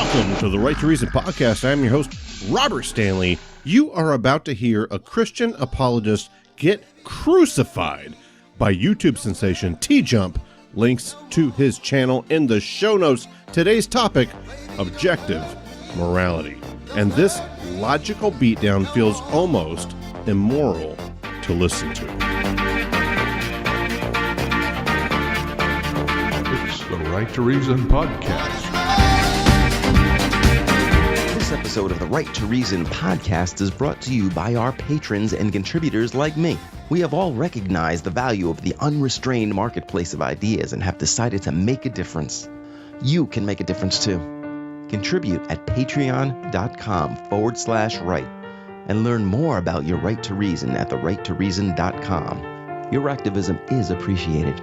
Welcome to the Right to Reason podcast. I'm your host, Robert Stanley. You are about to hear a Christian apologist get crucified by YouTube sensation TJump. Links to his channel in the show notes. Today's topic, objective morality. And this logical beatdown feels almost immoral to listen to. It's the Right to Reason podcast. This episode of the Right to Reason podcast is brought to you by our patrons and contributors like me. We have all recognized the value of the unrestrained marketplace of ideas and have decided to make a difference. You can make a difference too. Contribute at patreon.com/right and learn more about your right to reason at therighttoreason.com. Your activism is appreciated.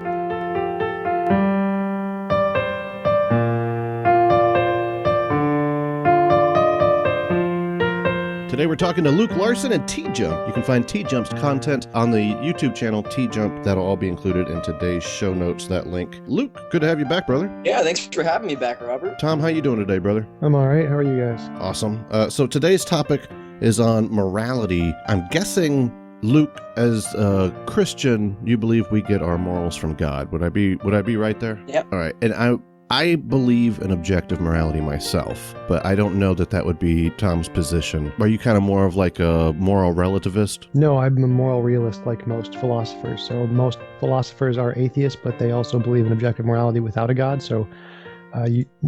Today we're talking to Luke Larson and TJump. You can find TJump's content on the YouTube channel TJump. That'll all be included in today's show notes, that link. Luke, good to have you back, brother. Yeah, thanks for having me back, Robert. Tom, how you doing today, brother? I'm all right. How are you guys? Awesome. So today's topic is on morality. I'm guessing, Luke, as a Christian, you believe we get our morals from God. Would I be right there? Yep. All right. And I believe in objective morality myself, but I don't know that would be Tom's position. Are you kind of more of like a moral relativist? No, I'm a moral realist like most philosophers. So most philosophers are atheists, but they also believe in objective morality without a God. So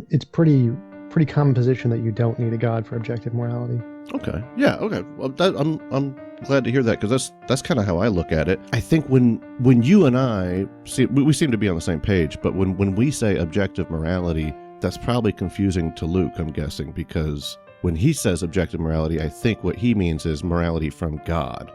it's pretty common position that you don't need a God for objective morality. Okay. Yeah. Okay. Well, I'm glad to hear that, because that's kind of how I look at it. I think when you and I see, we seem to be on the same page, but when we say objective morality, that's probably confusing to Luke, I'm guessing, because when he says objective morality, I think what he means is morality from God,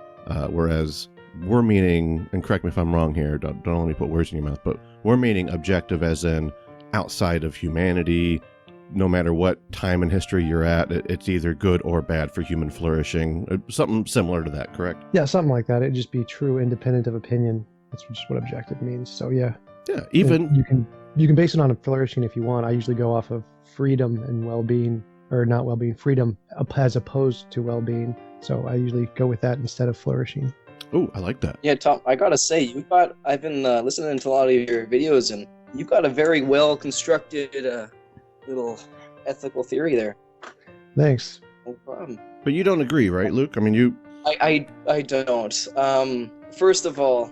whereas we're meaning, and correct me if I'm wrong here, don't let me put words in your mouth, but we're meaning objective as in outside of humanity. No matter what time in history you're at, it's either good or bad for human flourishing. Something similar to that, correct? Yeah, something like that. It'd just be true, independent of opinion. That's just what objective means. So yeah. Yeah, even and you can base it on flourishing if you want. I usually go off of freedom and well-being, or not well-being, freedom as opposed to well-being. So I usually go with that instead of flourishing. Oh, I like that. Yeah, Tom, I gotta say, I've been listening to a lot of your videos, and you've got a very well-constructed little ethical theory there. Thanks. No problem. But you don't agree, right, Luke? I mean, I don't. First of all,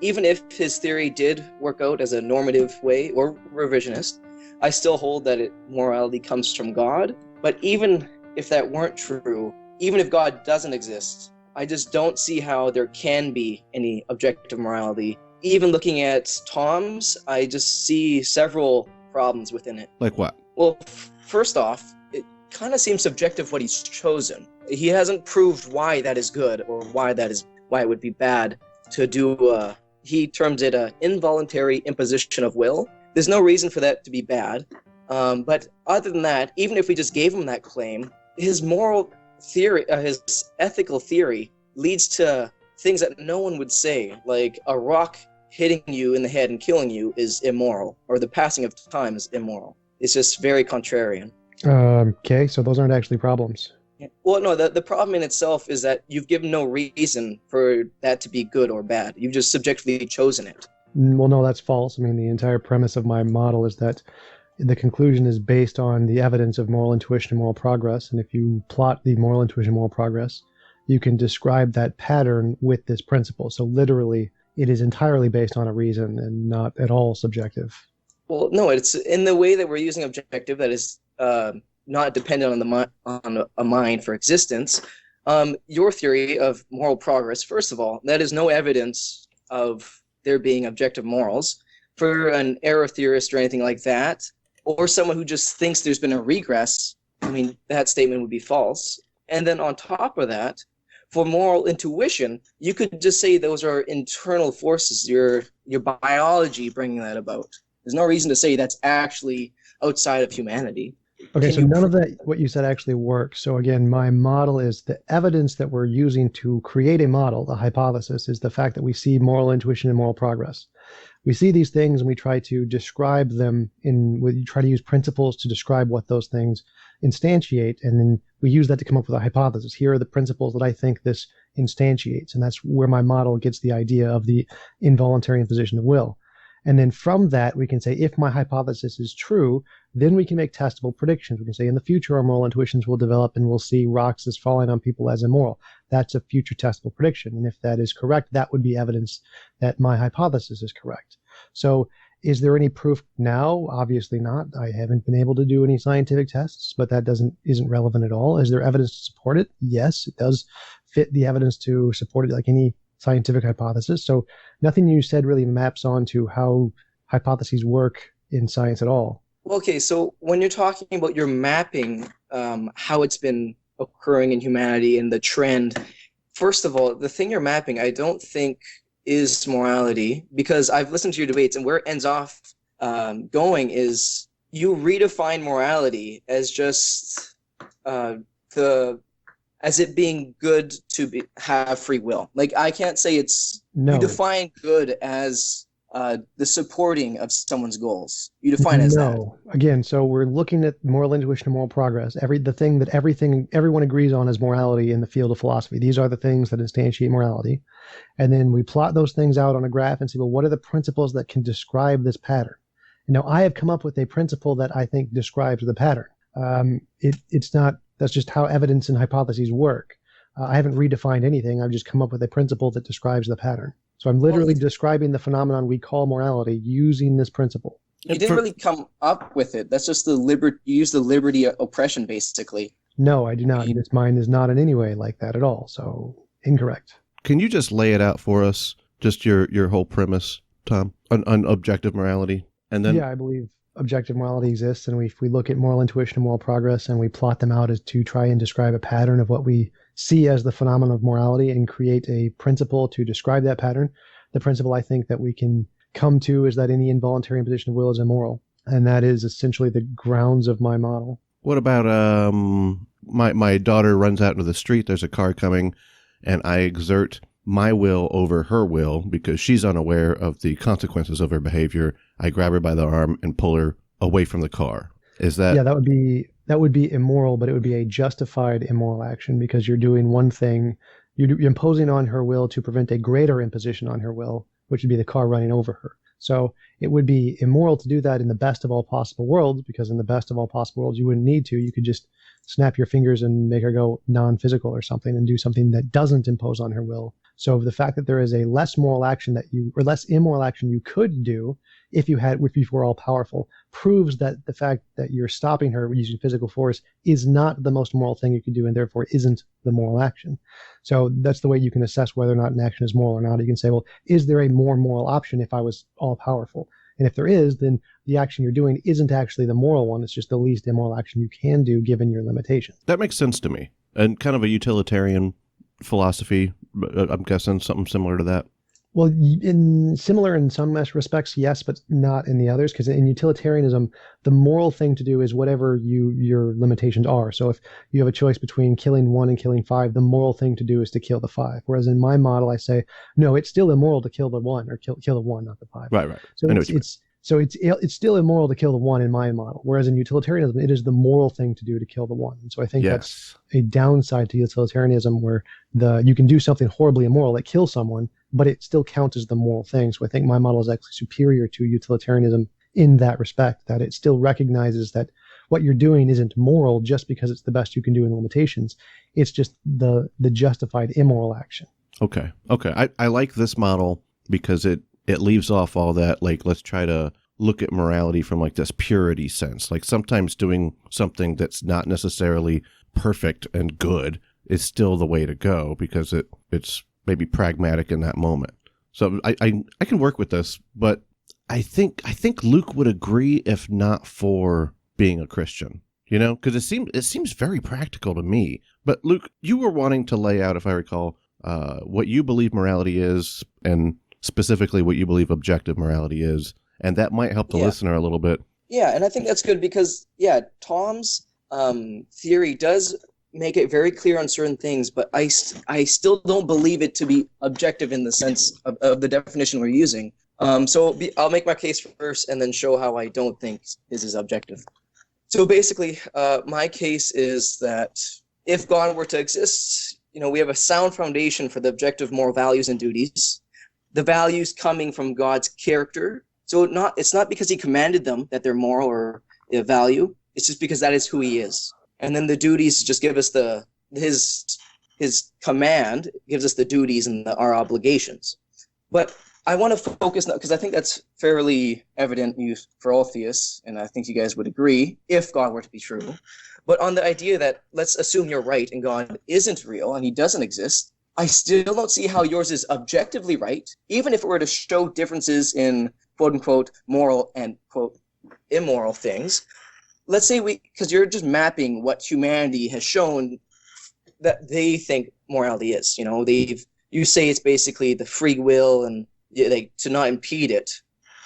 even if his theory did work out as a normative way or revisionist, I still hold that morality comes from God. But even if that weren't true, even if God doesn't exist, I just don't see how there can be any objective morality. Even looking at Tom's, I just see several problems within it. like what? Well, first off, it kind of seems subjective what he's chosen. He hasn't proved why that is good or why it would be bad to do. He terms it an involuntary imposition of will. There's no reason for that to be bad. But other than that, even if we just gave him that claim, his moral theory, his ethical theory, leads to things that no one would say, like a rock hitting you in the head and killing you is immoral, or the passing of time is immoral. It's just very contrarian. Okay, so those aren't actually problems. Yeah. Well, no, the problem in itself is that you've given no reason for that to be good or bad. You've just subjectively chosen it. Well, no, that's false. I mean, the entire premise of my model is that the conclusion is based on the evidence of moral intuition and moral progress. And if you plot the moral intuition and moral progress, you can describe that pattern with this principle. So literally, it is entirely based on a reason and not at all subjective. Well, no, it's in the way that we're using objective that is not dependent on a mind for existence. Your theory of moral progress, first of all, that is no evidence of there being objective morals. For an error theorist or anything like that, or someone who just thinks there's been a regress, I mean, that statement would be false. And then on top of that, for moral intuition, you could just say those are internal forces, your biology bringing that about. There's no reason to say that's actually outside of humanity. Okay, Can so you none of that, what you said, actually works. So again, my model is the evidence that we're using to create a model, the hypothesis, is the fact that we see moral intuition and moral progress. We see these things and we try to describe them we try to use principles to describe what those things instantiate, and then we use that to come up with a hypothesis. Here are the principles that I think this instantiates, and that's where my model gets the idea of the involuntary imposition of will. And then from that, we can say, if my hypothesis is true, then we can make testable predictions. We can say, in the future, our moral intuitions will develop and we'll see rocks as falling on people as immoral. That's a future testable prediction. And if that is correct, that would be evidence that my hypothesis is correct. So is there any proof now? Obviously not. I haven't been able to do any scientific tests, but that isn't relevant at all. Is there evidence to support it? Yes, it does fit the evidence to support it like any scientific hypothesis. So nothing you said really maps onto how hypotheses work in science at all. Okay, so when you're talking about your mapping, how it's been occurring in humanity and the trend, first of all, the thing you're mapping, I don't think is morality, because I've listened to your debates, and where it ends off going is you redefine morality as just as it being good to have free will. Like, I can't say you define good as the supporting of someone's goals. You define it as that. No. Again, so we're looking at moral intuition and moral progress. The thing that everyone agrees on is morality in the field of philosophy. These are the things that instantiate morality. And then we plot those things out on a graph and see, well, what are the principles that can describe this pattern? And now I have come up with a principle that I think describes the pattern. That's just how evidence and hypotheses work. I haven't redefined anything. I've just come up with a principle that describes the pattern. So I'm literally describing the phenomenon we call morality using this principle. You didn't really come up with it. That's just you use the liberty oppression, basically. No, I do not. This mind is not in any way like that at all. So incorrect. Can you just lay it out for us? Just your whole premise, Tom, on objective morality? And then I believe objective morality exists, and if we look at moral intuition and moral progress and we plot them out as to try and describe a pattern of what we see as the phenomenon of morality and create a principle to describe that pattern, the principle I think that we can come to is that any involuntary imposition of will is immoral, and that is essentially the grounds of my model. What about my daughter runs out into the street, there's a car coming, and I exert my will over her will because she's unaware of the consequences of her behavior. I grab her by the arm and pull her away from the car. Is that... Yeah, that would be immoral, but it would be a justified immoral action because you're doing one thing. You're imposing on her will to prevent a greater imposition on her will, which would be the car running over her. So it would be immoral to do that in the best of all possible worlds, because in the best of all possible worlds, you wouldn't need to. You could just snap your fingers and make her go non-physical or something and do something that doesn't impose on her will. So the fact that there is a less immoral action you could do if you were all powerful proves that the fact that you're stopping her using physical force is not the most moral thing you could do, and therefore isn't the moral action. So that's the way you can assess whether or not an action is moral or not. You can say, well, is there a more moral option if I was all powerful? And if there is, then the action you're doing isn't actually the moral one. It's just the least immoral action you can do given your limitations. That makes sense to me. And kind of a utilitarian philosophy, I'm guessing something similar to that. Well, similar in some respects, yes, but not in the others, because in utilitarianism, the moral thing to do is whatever your limitations are. So if you have a choice between killing 1 and killing 5, the moral thing to do is to kill the 5. Whereas in my model, I say, no, it's still immoral to kill the 1, or kill the 1, not the 5. Right. So it's still immoral to kill the 1 in my model. Whereas in utilitarianism, it is the moral thing to do to kill the 1. And so I think that's a downside to utilitarianism, where you can do something horribly immoral, like kill someone, but it still counts as the moral thing. So I think my model is actually superior to utilitarianism in that respect, that it still recognizes that what you're doing isn't moral just because it's the best you can do in the limitations. It's just the justified immoral action. Okay. I like this model because it leaves off all that, like, let's try to look at morality from like this purity sense. Like sometimes doing something that's not necessarily perfect and good is still the way to go because it's maybe pragmatic in that moment. So I can work with this, but I think Luke would agree if not for being a Christian, because it seems very practical to me. But Luke, you were wanting to lay out, if I recall, what you believe morality is, and specifically what you believe objective morality is, and that might help the listener a little bit. Yeah, and I think that's good because, Tom's theory does make it very clear on certain things, but I still don't believe it to be objective in the sense of the definition we're using. I'll make my case first and then show how I don't think this is objective. So basically, my case is that if God were to exist, we have a sound foundation for the objective moral values and duties. The values coming from God's character. So it's not because he commanded them that they're moral or value. It's just because that is who he is. And then the duties just give us his command gives us the duties and our obligations. But I want to focus now, because I think that's fairly evident for all theists, and I think you guys would agree, if God were to be true. But on the idea that let's assume you're right and God isn't real and he doesn't exist, I still don't see how yours is objectively right, even if it were to show differences in quote-unquote moral and quote immoral things. Let's say because you're just mapping what humanity has shown that they think morality is. You say it's basically the free will and to not impede it.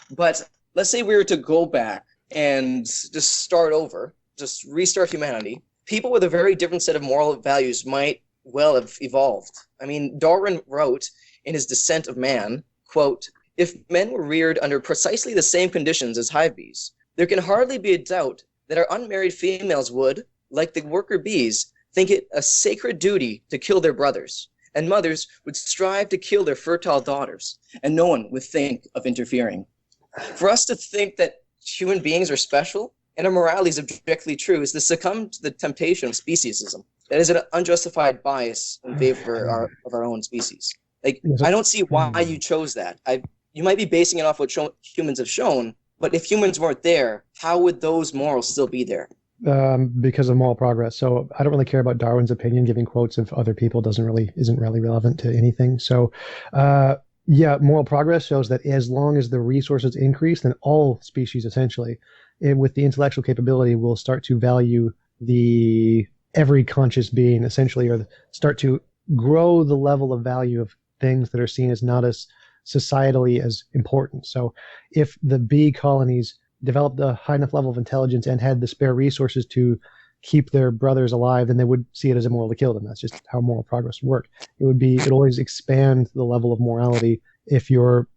But let's say we were to go back and just start over, just restart humanity. People with a very different set of moral values might well have evolved. I mean, Darwin wrote in his Descent of Man, quote, "If men were reared under precisely the same conditions as hive bees, there can hardly be a doubt that our unmarried females would, like the worker bees, think it a sacred duty to kill their brothers, and mothers would strive to kill their fertile daughters, and no one would think of interfering." For us to think that human beings are special and our morality is objectively true is to succumb to the temptation of speciesism. That is an unjustified bias in favor of our own species. I don't see why you chose that. You might be basing it off what humans have shown, but if humans weren't there, how would those morals still be there? Because of moral progress. So I don't really care about Darwin's opinion. Giving quotes of other people isn't really relevant to anything. So, moral progress shows that as long as the resources increase, then all species essentially, with the intellectual capability, will start to value every conscious being essentially, or start to grow the level of value of things that are seen as not as societally as important. So if the bee colonies developed a high enough level of intelligence and had the spare resources to keep their brothers alive, then they would see it as immoral to kill them. That's just how moral progress would work. It always expand the level of morality if your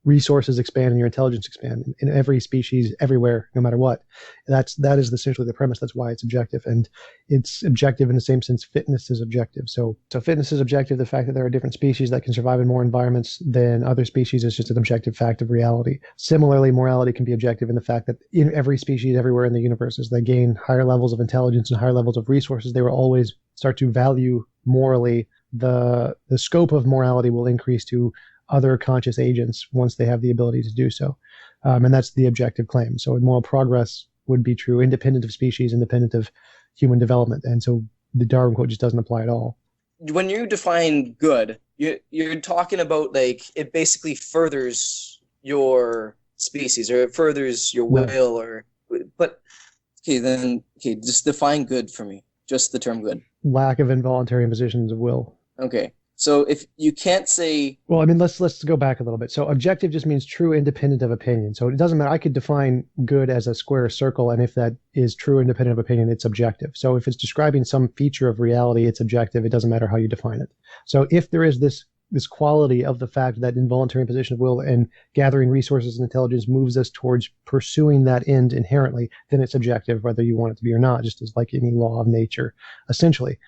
resources expand and your intelligence expand in every species, everywhere, no matter what. That is essentially the premise. That's why it's objective, and it's objective in the same sense fitness is objective. So fitness is objective. The fact that there are different species that can survive in more environments than other species is just an objective fact of reality. Similarly, morality can be objective in the fact that in every species, everywhere in the universe, as they gain higher levels of intelligence and higher levels of resources, they will always start to value morally. The scope of morality will increase to other conscious agents once they have the ability to do so. And that's the objective claim. So moral progress would be true independent of species, independent of human development. And so the Darwin quote just doesn't apply at all. When you define good, you're talking about it basically furthers your species or it furthers your will just define good for me. Just the term good. Lack of involuntary impositions of will. Okay. So if you can't say... Well, I mean, let's go back a little bit. So objective just means true independent of opinion. So it doesn't matter. I could define good as a square circle, and if that is true independent of opinion, it's objective. So if it's describing some feature of reality, it's objective. It doesn't matter how you define it. So if there is this quality of the fact that involuntary imposition of will and gathering resources and intelligence moves us towards pursuing that end inherently, then it's objective, whether you want it to be or not, just as like any law of nature, essentially.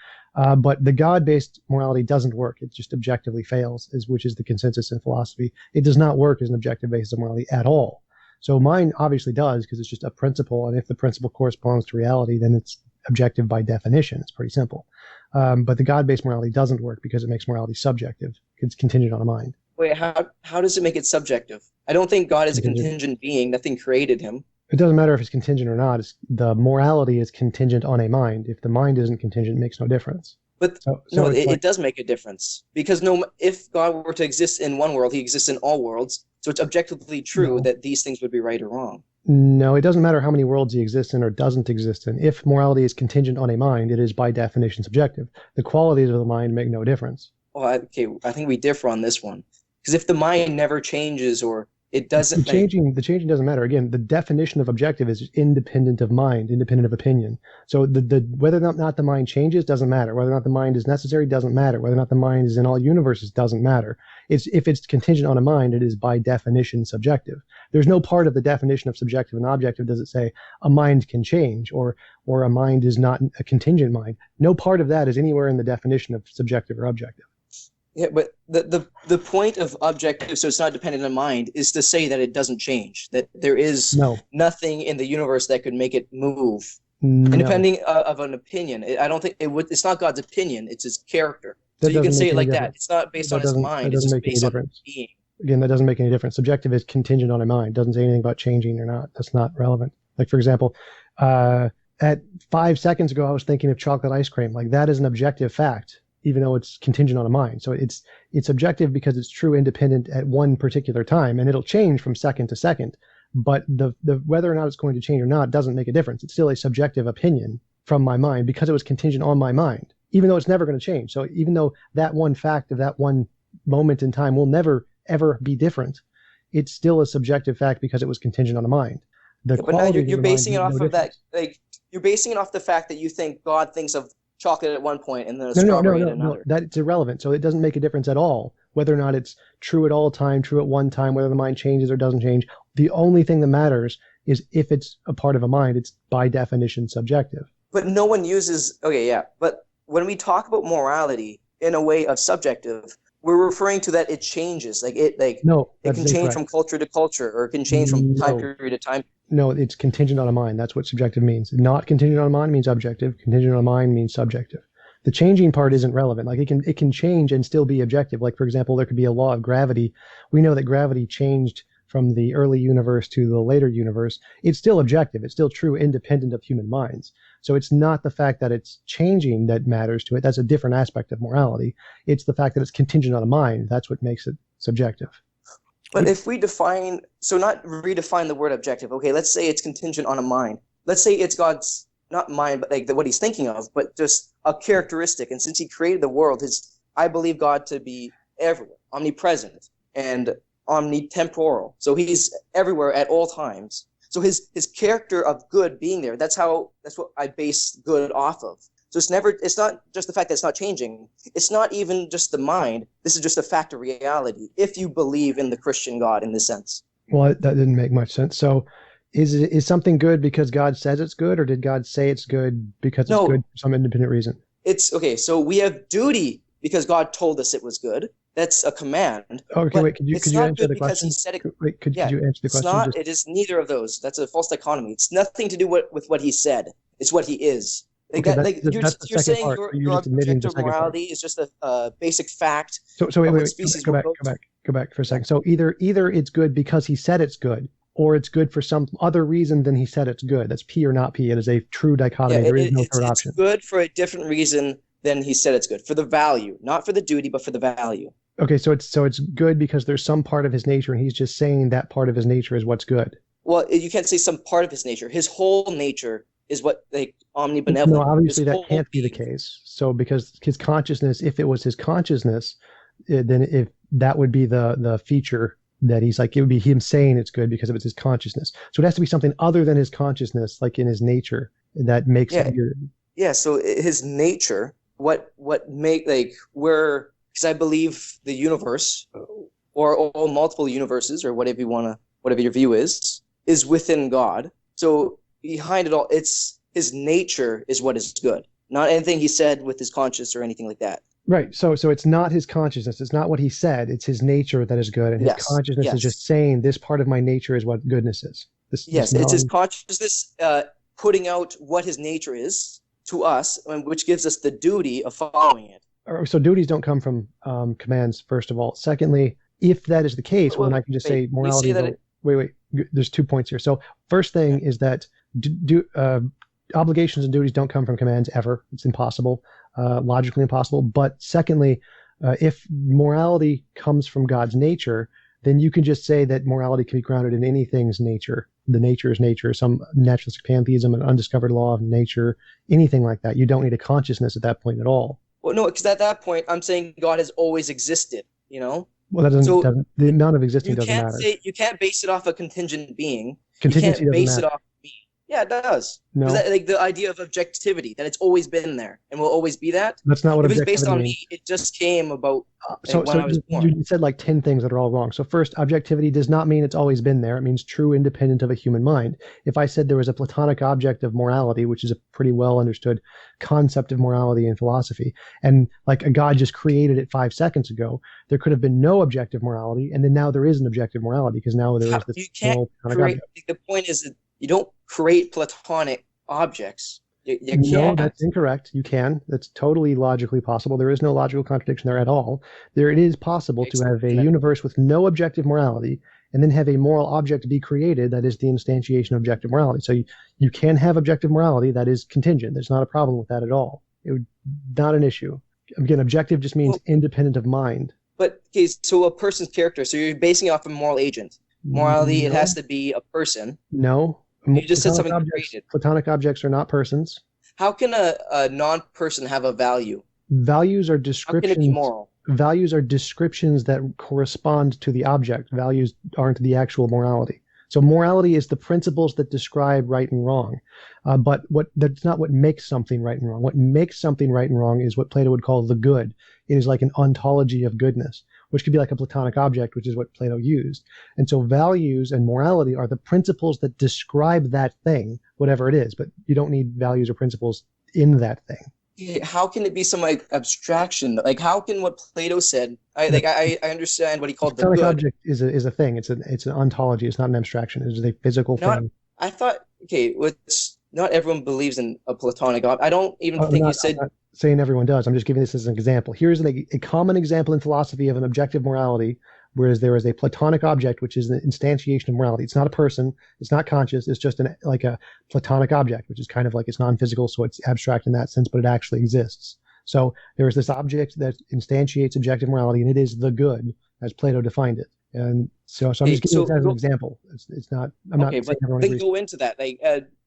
But the God-based morality doesn't work. It just objectively fails, which is the consensus in philosophy. It does not work as an objective basis of morality at all. So mine obviously does, because it's just a principle, and if the principle corresponds to reality, then it's objective by definition. It's pretty simple. But the God-based morality doesn't work because it makes morality subjective. It's contingent on a mind. Wait, how does it make it subjective? I don't think God is a contingent being. Nothing created him. It doesn't matter if it's contingent or not. The morality is contingent on a mind. If the mind isn't contingent, it makes no difference. But it does make a difference. Because if God were to exist in one world, he exists in all worlds. So it's objectively true that these things would be right or wrong. No, it doesn't matter how many worlds he exists in or doesn't exist in. If morality is contingent on a mind, it is by definition subjective. The qualities of the mind make no difference. Well, I think we differ on this one. Because if the mind never changes or It doesn't The changing doesn't matter. Again, the definition of objective is independent of mind, independent of opinion. So the whether or not the mind changes doesn't matter. Whether or not the mind is necessary doesn't matter. Whether or not the mind is in all universes doesn't matter. If it's contingent on a mind, it is by definition subjective. There's no part of the definition of subjective and objective does it say a mind can change or a mind is not a contingent mind. No part of that is anywhere in the definition of subjective or objective. Yeah, but the point of objective, so it's not dependent on mind, is to say that it doesn't change, that there is nothing in the universe that could make it move, independent of an opinion. I don't think it would. It's not God's opinion; it's His character. So you can say it like that. It's not based on His mind; it's just based on His being. Again, that doesn't make any difference. Subjective is contingent on a mind. It doesn't say anything about changing or not. That's not relevant. Like for example, at 5 seconds ago, I was thinking of chocolate ice cream. Like that is an objective fact, even though it's contingent on a mind. So it's objective because it's true independent at one particular time, and it'll change from second to second. But the whether or not it's going to change or not doesn't make a difference. It's still a subjective opinion from my mind because it was contingent on my mind, even though it's never going to change. So even though that one fact of that one moment in time will never, ever be different, it's still a subjective fact because it was contingent on a mind. But now you're basing it off of that, like you're basing it off the fact that you think God thinks of chocolate at one point and then a strawberry at another. No, that's irrelevant. So it doesn't make a difference at all whether or not it's true at all time, true at one time, whether the mind changes or doesn't change. The only thing that matters is if it's a part of a mind, it's by definition subjective. But no one uses, but when we talk about morality in a way of subjective, we're referring to that it changes. It can change from culture to culture, or it can change from time period to time. No, it's contingent on a mind. That's what subjective means. Not contingent on a mind means objective. Contingent on a mind means subjective. The changing part isn't relevant. Like it can change and still be objective. Like for example, there could be a law of gravity. We know that gravity changed from the early universe to the later universe. It's still objective. It's still true, independent of human minds. So it's not the fact that it's changing that matters to it. That's a different aspect of morality. It's the fact that it's contingent on a mind. That's what makes it subjective. But if we not redefine the word objective. Okay, let's say it's contingent on a mind. Let's say it's God's, not mind, but like what He's thinking of, but just a characteristic. And since He created the world, I believe God to be everywhere, omnipresent and omnitemporal. So He's everywhere at all times. So his character of good being there, that's what I base good off of. So it's not just the fact that it's not changing. It's not even just the mind. This is just a fact of reality, if you believe in the Christian God in this sense. Well, that didn't make much sense. So is something good because God says it's good, or did God say it's good because it's good for some independent reason? It's okay. So we have duty because God told us it was good. That's a command. Okay, wait. Could you answer the question? He said it, could you answer the question? It is neither of those. That's a false dichotomy. It's nothing to do with what He said. It's what He is. You're saying your objective morality is just a basic fact. So wait. Go back for a second. So either it's good because He said it's good, or it's good for some other reason than He said it's good. That's P or not P. It is a true dichotomy. There is no third option. It's good for a different reason than He said it's good. For the value, not for the duty, but for the value. Okay, so it's good because there's some part of His nature, and He's just saying that part of His nature is what's good. Well, you can't say some part of His nature. His whole nature is what omnibenevolent. No, obviously that can't be the case. So because His consciousness, if it was His consciousness, then if that would be the feature that He's like, it would be Him saying it's good because it was His consciousness. So it has to be something other than His consciousness, like in His nature, that makes it good. Yeah. So His nature, what make because I believe the universe, or all multiple universes, or whatever your view is within God. So behind it all, it's His nature is what is good, not anything He said with His conscience or anything like that. Right. So it's not His consciousness. It's not what He said. It's His nature that is good, and His consciousness is just saying this part of my nature is what goodness is. It's His consciousness putting out what His nature is to us, which gives us the duty of following it. So duties don't come from commands, first of all. Secondly, if that is the case, then I can just say morality. Wait. There's 2 points here. So first thing is that obligations and duties don't come from commands ever. It's impossible, logically impossible. But secondly, if morality comes from God's nature, then you can just say that morality can be grounded in anything's nature. The nature is nature, some naturalistic pantheism, an undiscovered law of nature, anything like that. You don't need a consciousness at that point at all. Well, no, because at that point, I'm saying God has always existed, Well, that doesn't, So doesn't the amount of existing you doesn't can't matter. say, you can't base it off a contingent being. Contingency You can't doesn't base it matter. off being. Yeah, it does. No. Because like the idea of objectivity, that it's always been there and will always be that. That's not what If it's based objectivity on means. me, it just came about So, when I was born. you said like 10 things that are all wrong. So first, objectivity does not mean it's always been there. It means true independent of a human mind. If I said there was a Platonic object of morality, which is a pretty well understood concept of morality in philosophy, and like a God just created it 5 seconds ago, there could have been no objective morality, and then now there is an objective morality because now there is this You can't moral Platonic create. object. The point is that you don't create Platonic objects. You No, can't. that's incorrect. You can. That's totally logically possible. There is no logical contradiction there at all. It is possible to have a universe with no objective morality and then have a moral object be created that is the instantiation of objective morality. So you can have objective morality that is contingent. There's not a problem with that at all. It would not an issue. Again, objective just means independent of mind. But okay, so a person's character. So you're basing it off a moral agent. Morality, it No. has to be a person. No. You just said Platonic something objects, created. Platonic objects are not persons. How can a non-person have a value? Values are How can descriptions. it be moral? Values are descriptions that correspond to the object. Values aren't the actual morality. So morality is the principles that describe right and wrong. But that's not what makes something right and wrong. What makes something right and wrong is what Plato would call the good. It is like an ontology of goodness, which could be like a Platonic object, which is what Plato used. And so values and morality are the principles that describe that thing, whatever it is. But you don't need values or principles in that thing. How can it be some like abstraction? Like how can what Plato said? I understand what he called the Platonic good. object is a thing. It's an ontology. It's not an abstraction. It is a physical thing. I thought not everyone believes in a Platonic object. I don't even think you said. I'm not saying everyone does. I'm just giving this as an example. Here's a common example in philosophy of an objective morality, whereas there is a Platonic object, which is an instantiation of morality. It's not a person. It's not conscious. It's just like a Platonic object, which is kind of like it's non-physical, so it's abstract in that sense, but it actually exists. So there is this object that instantiates objective morality, and it is the good, as Plato defined it. And so I'm just giving this as an example. It's not. I'm not saying everyone then agrees. go into that.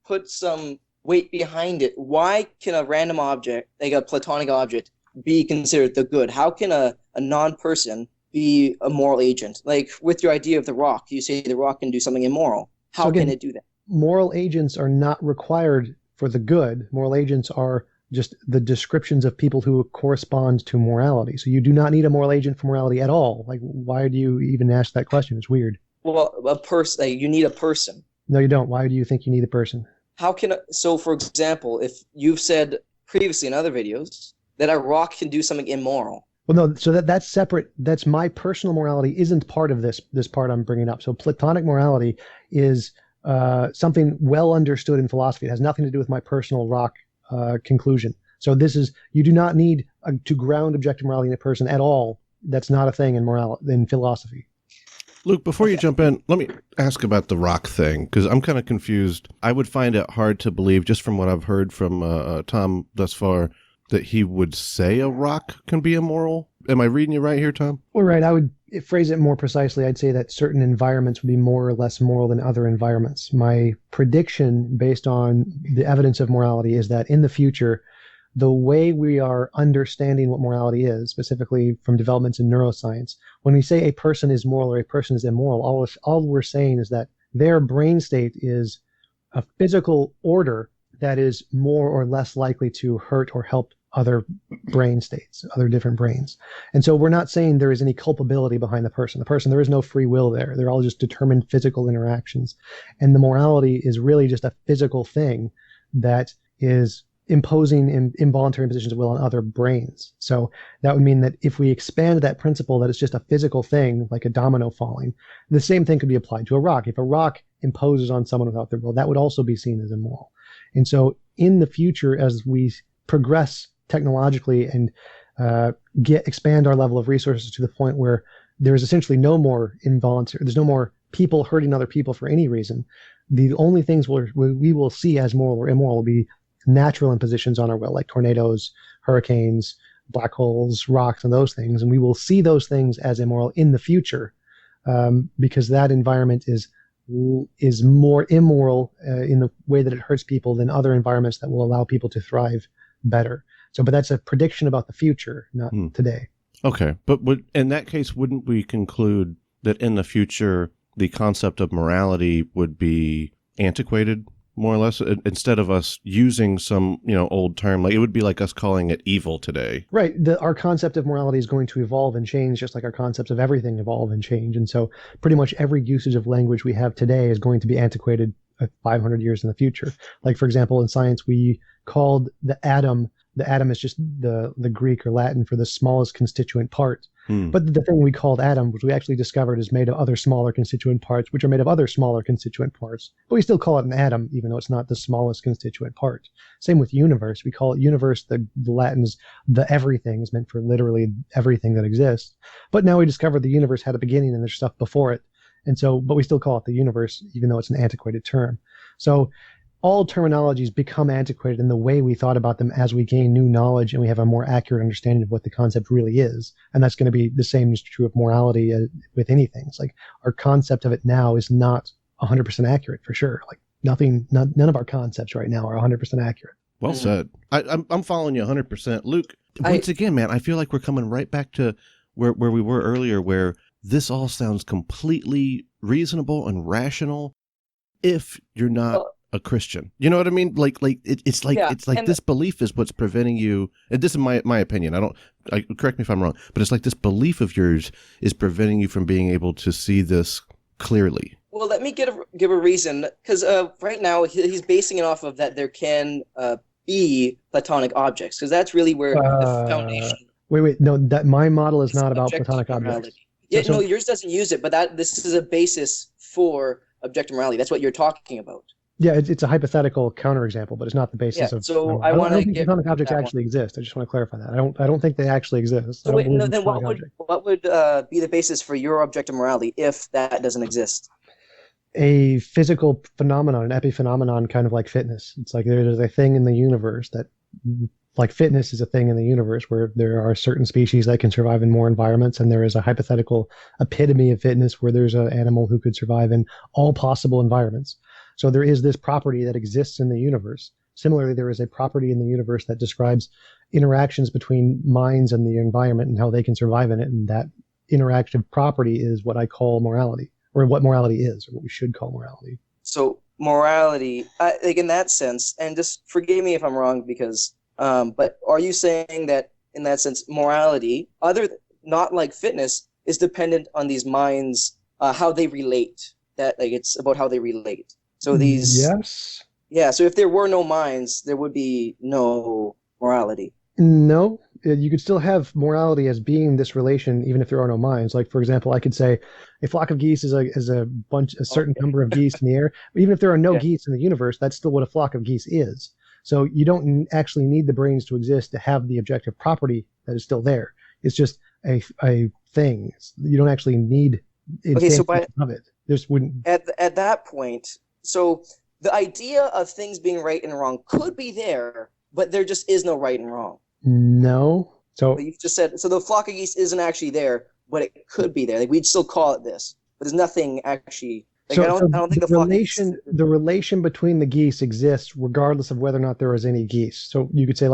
Put some weight behind it. Why can a random object, like a Platonic object, be considered the good? How can a non-person be a moral agent? Like with your idea of the rock, you say the rock can do something immoral. How can it do that? Moral agents are not required for the good. Moral agents are just the descriptions of people who correspond to morality. So you do not need a moral agent for morality at all. Like, why do you even ask that question? It's weird. Well, a person, you need a person. No, you don't. Why do you think you need a person? So for example, if you've said previously in other videos that a rock can do something immoral. Well, no, so that's separate. That's my personal morality isn't part of this part I'm bringing up. So Platonic morality is something well understood in philosophy. It has nothing to do with my personal rock conclusion. So you do not need to ground objective morality in a person at all. That's not a thing in philosophy. Luke, before you jump in, let me ask about the rock thing, because I'm kind of confused. I would find it hard to believe, just from what I've heard from Tom thus far, that he would say a rock can be immoral. Am I reading you right here, Tom? Well, right. I would phrase it more precisely. I'd say that certain environments would be more or less moral than other environments. My prediction, based on the evidence of morality, is that in the future, the way we are understanding what morality is, specifically from developments in neuroscience, when we say a person is moral or a person is immoral, all we're saying is that their brain state is a physical order that is more or less likely to hurt or help other brain states, other different brains. And so we're not saying there is any culpability behind the person. There is no free will there. They're all just determined physical interactions. And the morality is really just a physical thing that is imposing involuntary impositions of will on other brains. So that would mean that if we expand that principle that it's just a physical thing, like a domino falling, the same thing could be applied to a rock. If a rock imposes on someone without their will, that would also be seen as immoral. And so in the future, as we progress technologically and expand our level of resources to the point where there is essentially no more there's no more people hurting other people for any reason, the only things we will see as moral or immoral will be natural impositions on our will, like tornadoes, hurricanes, black holes, rocks, and those things. And we will see those things as immoral in the future because that environment is more immoral in the way that it hurts people than other environments that will allow people to thrive better. But that's a prediction about the future, not today. Okay, but in that case, wouldn't we conclude that in the future the concept of morality would be antiquated, more or less, instead of us using some old term? Like it would be like us calling it evil today. Right. Our concept of morality is going to evolve and change, just like our concepts of everything evolve and change. And so pretty much every usage of language we have today is going to be antiquated 500 years in the future. Like, for example, in science, we called the atom is just the Greek or Latin for the smallest constituent part. But the thing we called atom, which we actually discovered is made of other smaller constituent parts, which are made of other smaller constituent parts. But we still call it an atom, even though it's not the smallest constituent part. Same with universe. We call it universe. The Latin's the everything is meant for literally everything that exists. But now we discovered the universe had a beginning and there's stuff before it. And so, but we still call it the universe, even though it's an antiquated term. So all terminologies become antiquated in the way we thought about them as we gain new knowledge and we have a more accurate understanding of what the concept really is. And that's going to be the same is true of morality with anything. It's like our concept of it now is not 100% accurate for sure. Like none of our concepts right now are 100% accurate. Well said. I'm following you 100%. Luke, once again, man, I feel like we're coming right back to where we were earlier, where this all sounds completely reasonable and rational if you're not a Christian. You know what I mean? It's like this belief is what's preventing you, and this is my opinion. Correct me if I'm wrong, but it's like this belief of yours is preventing you from being able to see this clearly. Well, let me give a reason, because right now he's basing it off of that there can be Platonic objects, because that's really where the foundation. Wait, no, that my model is not about Platonic objects. Yeah, no, yours doesn't use it, but this is a basis for objective morality. That's what you're talking about. Yeah, it's a hypothetical counterexample, but it's not the basis of. So I want to get Platonic objects actually exist. I just want to clarify that. I don't think they actually exist. So then what would be the basis for your objective morality if that doesn't exist? A physical phenomenon, an epiphenomenon, kind of like fitness. It's like there's a thing in the universe that, like fitness is a thing in the universe where there are certain species that can survive in more environments, and there is a hypothetical epitome of fitness where there's an animal who could survive in all possible environments. So there is this property that exists in the universe. Similarly, there is a property in the universe that describes interactions between minds and the environment and how they can survive in it. And that interactive property is what I call morality, or what morality is, or what we should call morality. So morality, like in that sense, and just forgive me if I'm wrong, because, but are you saying that in that sense, morality, not like fitness, is dependent on these minds, how they relate? That like it's about how they relate. So these. Yes. Yeah. So if there were no minds, there would be no morality. No, you could still have morality as being this relation, even if there are no minds. Like, for example, I could say a flock of geese is a certain number of geese in the air. Even if there are no geese in the universe, that's still what a flock of geese is. So you don't actually need the brains to exist to have the objective property that is still there. It's just a thing. You don't actually need of it. This wouldn't. At that point, so the idea of things being right and wrong could be there, but there just is no right and wrong. No. So but you just said so the flock of geese isn't actually there, but it could be there. Like we'd still call it this, but there's nothing actually. Like I don't think the relation between the geese exists regardless of whether or not there is any geese. So you could say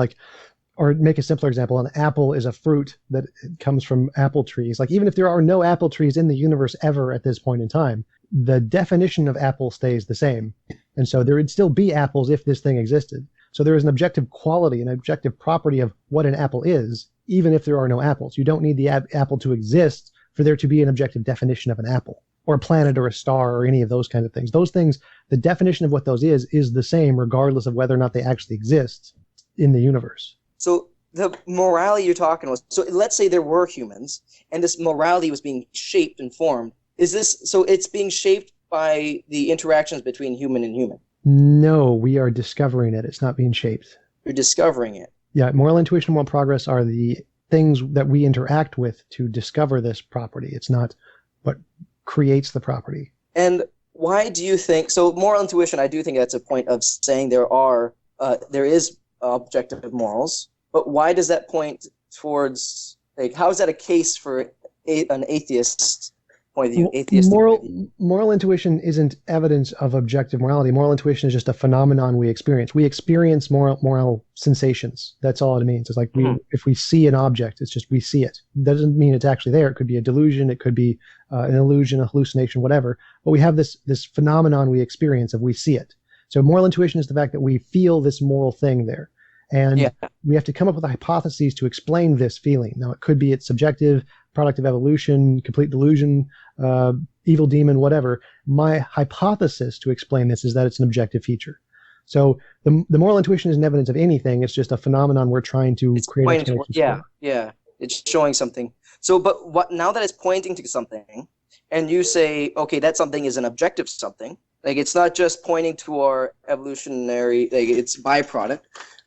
or make a simpler example. An apple is a fruit that comes from apple trees. Like even if there are no apple trees in the universe ever at this point in time, the definition of apple stays the same. And so there would still be apples if this thing existed. So there is an objective quality, an objective property of what an apple is, even if there are no apples. You don't need the apple to exist for there to be an objective definition of an apple, or a planet or a star or any of those kind of things. Those things, the definition of what those is the same regardless of whether or not they actually exist in the universe. So the morality you're talking about, so let's say there were humans and this morality was being shaped and formed. So it's being shaped by the interactions between human and human? No, we are discovering it. It's not being shaped. You're discovering it. Yeah, moral intuition and moral progress are the things that we interact with to discover this property. It's not what creates the property. And why do you think, so moral intuition, I do think that's a point of saying there is objective morals, but why does that point towards, like, how is that a case for an atheist point of view, atheistic point of view. Moral intuition isn't evidence of objective morality. Moral intuition is just a phenomenon we experience. We experience moral sensations. That's all it means. It's like if we see an object, it's just we see it. It doesn't mean it's actually there. It could be a delusion. It could be an illusion, a hallucination, whatever. But we have this phenomenon we experience of we see it. So moral intuition is the fact that we feel this moral thing there. And we have to come up with hypotheses to explain this feeling. Now, it could be it's subjective, product of evolution, complete delusion, evil demon, whatever. My hypothesis to explain this is that it's an objective feature. So the moral intuition isn't evidence of anything. It's just a phenomenon we're trying to create explanations for. Yeah. It's showing something. So, but what now that it's pointing to something, and you say, okay, that something is an objective something, like it's not just pointing to our evolutionary, like it's byproduct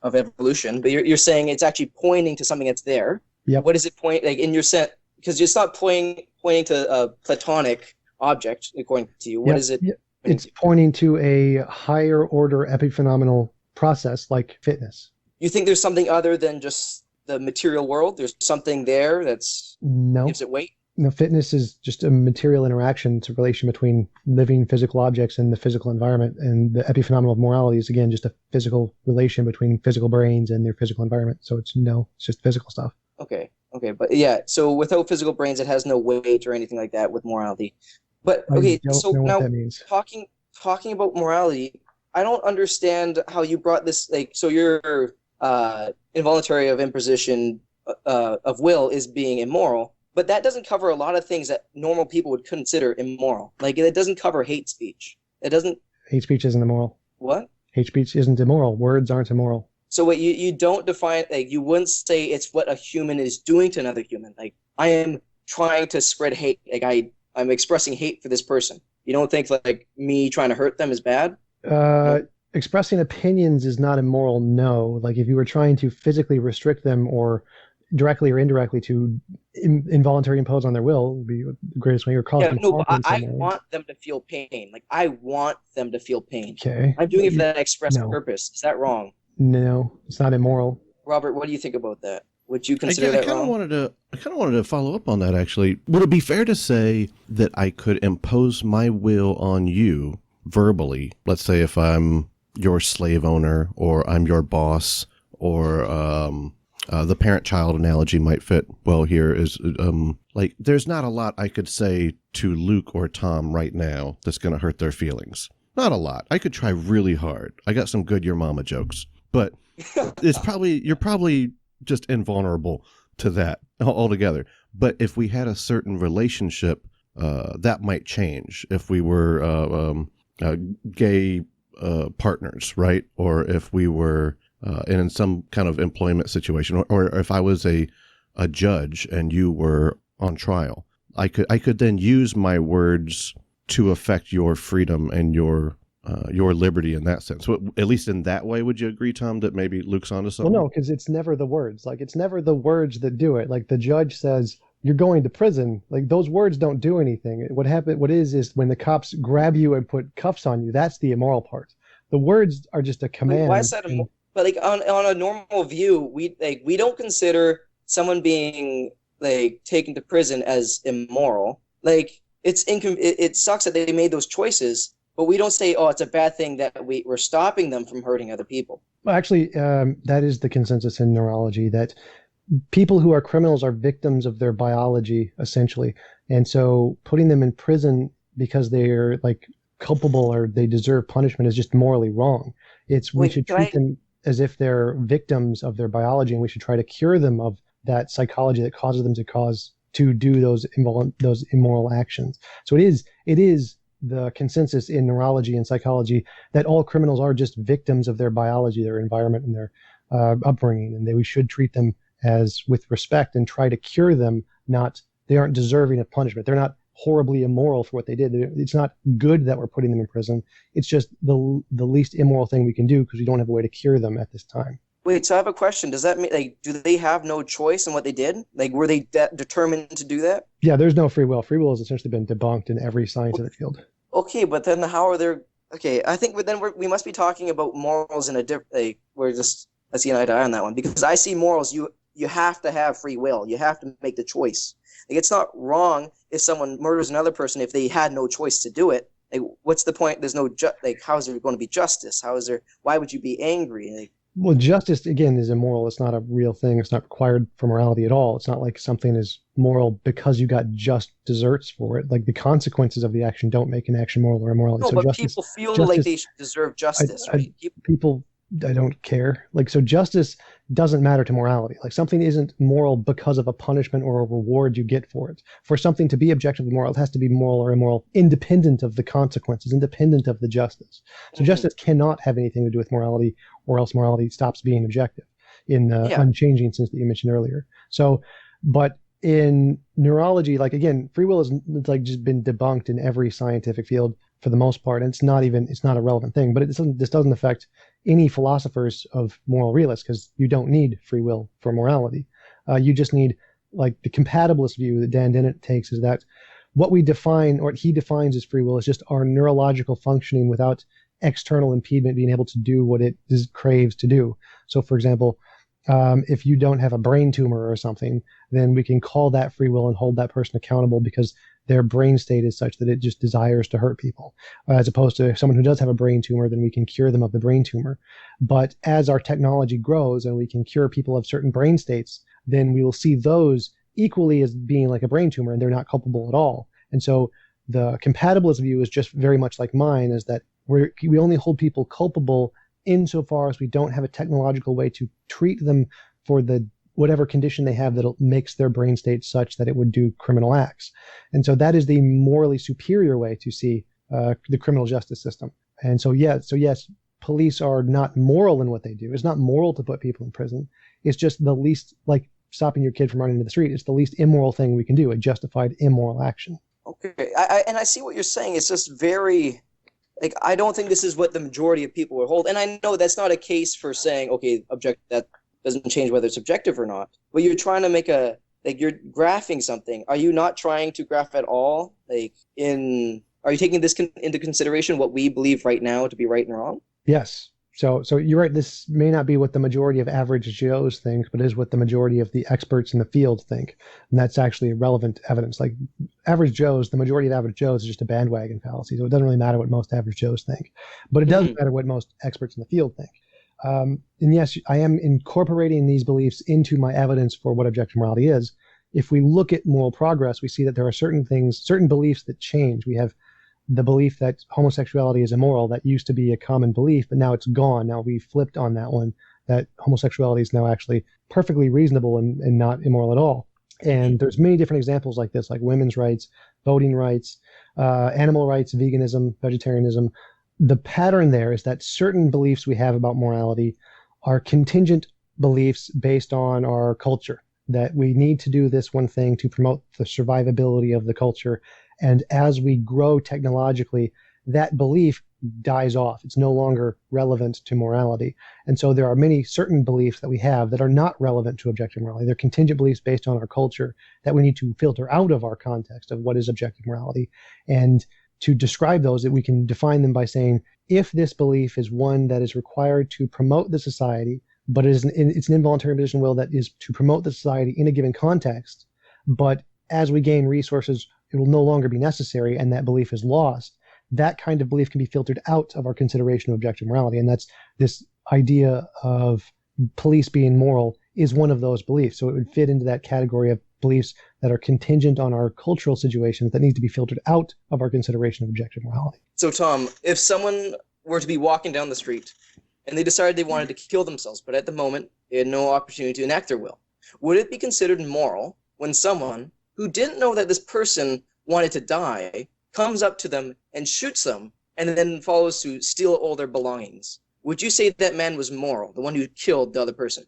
of evolution, but you're saying it's actually pointing to something that's there. Yep. What does it point, like in your set? Because it's not pointing to a platonic object, according to you. What is it? It's pointing to a higher order epiphenomenal process like fitness. You think there's something other than just the material world? There's something there that's gives it weight? No, fitness is just a material interaction. It's a relation between living physical objects and the physical environment. And the epiphenomenal of morality is, again, just a physical relation between physical brains and their physical environment. So it's just physical stuff. Okay. But yeah, so without physical brains, it has no weight or anything like that with morality. But okay, so now talking about morality, I don't understand how you brought this, like, so your involuntary of imposition of will is being immoral. But that doesn't cover a lot of things that normal people would consider immoral. Like, it doesn't cover hate speech. It doesn't... Hate speech isn't immoral. What? Hate speech isn't immoral. Words aren't immoral. So wait, you don't define... Like, you wouldn't say it's what a human is doing to another human. Like, I am trying to spread hate. Like, I'm expressing hate for this person. You don't think, like, me trying to hurt them is bad? Expressing opinions is not immoral, no. Like, if you were trying to physically restrict them or directly or indirectly to involuntarily impose on their will would be the greatest way. Or cause them no, but I want them to feel pain. Like, I want them to feel pain. Okay. I'm doing it for that express purpose. Is that wrong? No, it's not immoral. Robert, what do you think about that? Would you consider that wrong? I kind of wanted to follow up on that, actually. Would it be fair to say that I could impose my will on you verbally? Let's say if I'm your slave owner, or I'm your boss, or the parent-child analogy might fit well here is, like, there's not a lot I could say to Luke or Tom right now that's going to hurt their feelings. Not a lot. I could try really hard. I got some good your mama jokes, but you're probably just invulnerable to that altogether. But if we had a certain relationship, that might change. If we were gay partners, right? Or if we were in some kind of employment situation, or if I was a judge and you were on trial, I could then use my words to affect your freedom and your liberty in that sense. So at least in that way, would you agree, Tom, that maybe Luke's onto something? Well, no, because it's never the words. Like, it's never the words that do it. Like, the judge says, you're going to prison. Like, those words don't do anything. What is when the cops grab you and put cuffs on you, that's the immoral part. The words are just a command. Why is that immoral? But like on a normal view, we don't consider someone being like taken to prison as immoral. Like, it sucks that they made those choices, but we don't say, oh, it's a bad thing that we're stopping them from hurting other people. Well, actually, that is the consensus in neurology, that people who are criminals are victims of their biology, essentially. And so putting them in prison because they're like culpable or they deserve punishment is just morally wrong. We should treat them as if they're victims of their biology, and we should try to cure them of that psychology that causes them to do those immoral actions. So it is the consensus in neurology and psychology that all criminals are just victims of their biology, their environment, and their upbringing, and we should treat them as with respect and try to cure them. They aren't deserving of punishment. They're not horribly immoral for what they did. It's not good that we're putting them in prison. It's just the least immoral thing we can do because we don't have a way to cure them at this time. Wait, so I have a question. Does that mean, like, do they have no choice in what they did? Like, were they determined to do that? Yeah, there's no free will. Free will has essentially been debunked in every scientific field. Okay, but then how are there? Okay, I think we must be talking about morals in a different. Like, we're just I see an eye to eye on that one, because I see morals. You have to have free will. You have to make the choice. Like, it's not wrong if someone murders another person if they had no choice to do it. Like, what's the point? There's no how is there going to be justice? Why would you be angry? Like, Well, justice, again, is immoral. It's not a real thing. It's not required for morality at all. It's not like something is moral because you got just desserts for it. Like, the consequences of the action don't make an action moral or immoral. no, So but justice, people feel justice, like they should deserve justice, right? people, I don't care. Like, so justice doesn't matter to morality. Like, something isn't moral because of a punishment or a reward you get for it. For something to be objectively moral, it has to be moral or immoral, independent of the consequences, independent of the justice. So justice cannot have anything to do with morality, or else morality stops being objective in the unchanging sense that you mentioned earlier. So, but in neurology, like, again, free will is like just been debunked in every scientific field for the most part, and it's not a relevant thing. But this doesn't affect any philosophers of moral realists, because you don't need free will for morality. You just need, like, the compatibilist view that Dan Dennett takes is that what we define, or what he defines as free will, is just our neurological functioning without external impediment being able to do what it craves to do. So, for example, if you don't have a brain tumor or something, then we can call that free will and hold that person accountable because their brain state is such that it just desires to hurt people. As opposed to someone who does have a brain tumor, then we can cure them of the brain tumor. But as our technology grows and we can cure people of certain brain states, then we will see those equally as being like a brain tumor, and they're not culpable at all. And so the compatibilist view is just very much like mine, is that we only hold people culpable insofar as we don't have a technological way to treat them for the whatever condition they have that makes their brain state such that it would do criminal acts. And so that is the morally superior way to see the criminal justice system. And so yes, police are not moral in what they do. It's not moral to put people in prison. It's just the least, like stopping your kid from running into the street, it's the least immoral thing we can do, a justified immoral action. Okay, I see what you're saying. It's just very, like, I don't think this is what the majority of people will hold. And I know that's not a case for saying, okay, that doesn't change whether it's objective or not. But you're trying to make you're graphing something. Are you not trying to graph at all? Are you taking this into consideration, what we believe right now to be right and wrong? Yes. So you're right. This may not be what the majority of average Joes think, but is what the majority of the experts in the field think. And that's actually relevant evidence. Like, average Joes, the majority of average Joes is just a bandwagon fallacy. So it doesn't really matter what most average Joes think. But it does matter what most experts in the field think. And yes, I am incorporating these beliefs into my evidence for what objective morality is. If we look at moral progress, we see that there are certain beliefs that change. We have the belief that homosexuality is immoral. That used to be a common belief, but now it's gone. Now we flipped on that one, that homosexuality is now actually perfectly reasonable and not immoral at all. And there's many different examples like this, like women's rights, voting rights, animal rights, veganism, vegetarianism. The pattern there is that certain beliefs we have about morality are contingent beliefs based on our culture, that we need to do this one thing to promote the survivability of the culture. And as we grow technologically, that belief dies off. It's no longer relevant to morality. And so there are many certain beliefs that we have that are not relevant to objective morality. They're contingent beliefs based on our culture that we need to filter out of our context of what is objective morality. And to describe those, that we can define them by saying, if this belief is one that is required to promote the society, but it's an involuntary imposition of will that is to promote the society in a given context, but as we gain resources, it will no longer be necessary, and that belief is lost. That kind of belief can be filtered out of our consideration of objective morality. And that's this idea of police being moral is one of those beliefs. So it would fit into that category of beliefs that are contingent on our cultural situations that need to be filtered out of our consideration of objective morality. So, Tom, if someone were to be walking down the street and they decided they wanted to kill themselves, but at the moment they had no opportunity to enact their will, would it be considered moral when someone who didn't know that this person wanted to die comes up to them and shoots them and then follows to steal all their belongings? Would you say that man was moral, the one who killed the other person?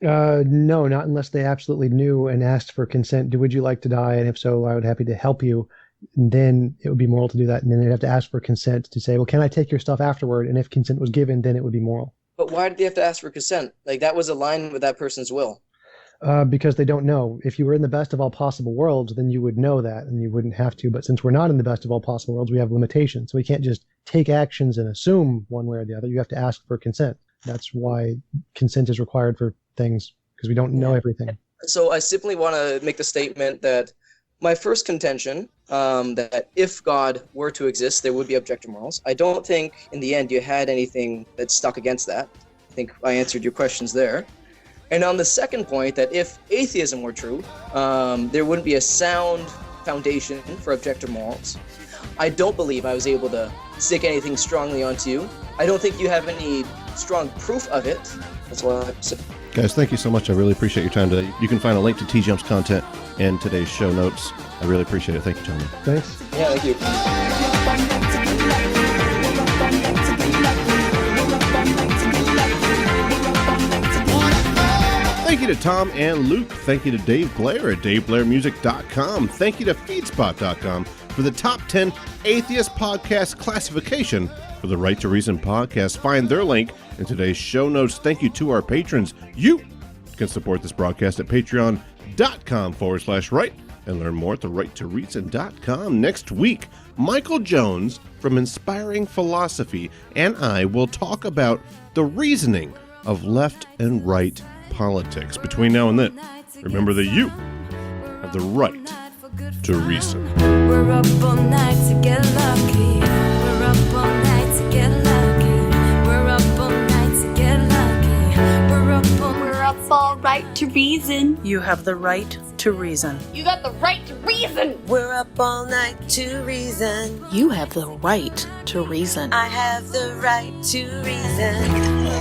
No, not unless they absolutely knew and asked for consent. Would you like to die? And if so, I would be happy to help you. And then it would be moral to do that. And then they'd have to ask for consent to say, well, can I take your stuff afterward? And if consent was given, then it would be moral. But why did they have to ask for consent? Like, that was aligned with that person's will. Because they don't know. If you were in the best of all possible worlds, then you would know that and you wouldn't have to. But since we're not in the best of all possible worlds, we have limitations. So we can't just take actions and assume one way or the other. You have to ask for consent. That's why consent is required for things, because we don't know everything. So I simply want to make the statement that my first contention, that if God were to exist, there would be objective morals. I don't think in the end you had anything that stuck against that. I think I answered your questions there. And on the second point, that if atheism were true, there wouldn't be a sound foundation for objective morals. I don't believe I was able to stick anything strongly onto you. I don't think you have any strong proof of it. That's all I have to say. Guys, thank you so much. I really appreciate your time today. You can find a link to TJump's content and today's show notes. I really appreciate it. Thank you, Tony. Thanks. Yeah, thank you. Thank you to Tom and Luke. Thank you to Dave Blair at DaveBlairMusic.com. Thank you to Feedspot.com for the top 10 atheist podcast classification for the Right to Reason podcast. Find their link in today's show notes. Thank you to our patrons. You can support this broadcast at patreon.com/right and learn more at therighttoreason.com. Next week, Michael Jones from Inspiring Philosophy and I will talk about the reasoning of left and right politics. Between now and then, remember that you have the right to reason. We're up all night to get lucky. We're up all night to get lucky. We're up all night to get lucky. We're up all right to reason. You have the right to reason. You got the right to reason. We're up all night to reason. You have the right to reason. I have the right to reason.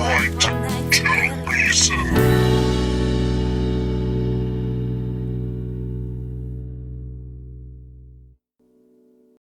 Right